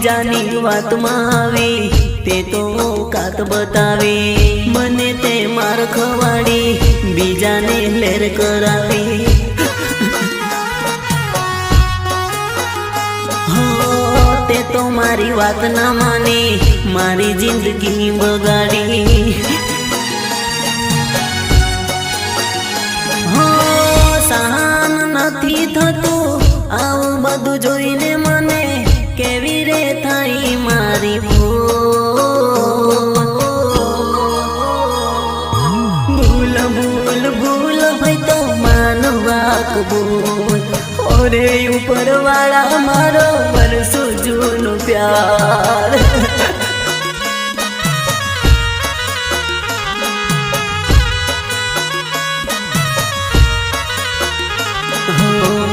બીજાની વાતમાં આવે તે તો કાત બતાવે મને તે માર ખવાડી બીજાને લેર કરાવે તે તો મારી વાત ના માને મારી જિંદગી બગાડી સહન નથી થતું આવું બધું જોઈને મને કેવી રે થાય મારી ભૂલ ભૂલ ભૂલ ભાઈ તો માનવા કબૂલ ઓરે ઉપર વાળા મારો વર્ષો જૂનો પ્યાર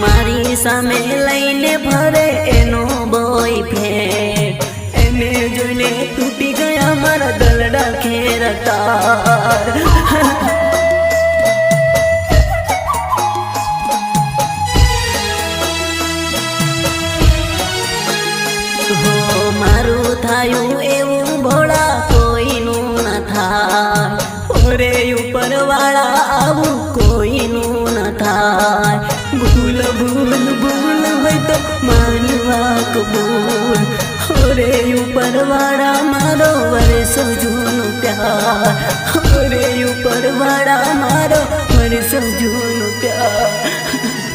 મારી સામે લઈને ફરે એનો બોયફ્રેન્ડ એને જોઈને તૂટી ગયા મારા દલડા ખેરતાર મારું થાયું એવું ભોળા કોઈનું ના થાય ઓરે ઉપર વાળા આવું કોઈનું ના થાય ભૂલ ભૂલ ભૂલ હોય તો માનવા કબૂલ ઓરે ઉપર વાળા મારો વર્ષો જૂનો પ્યાર ઓરે ઉપર વાળા મારો વર્ષો જૂનો પ્યાર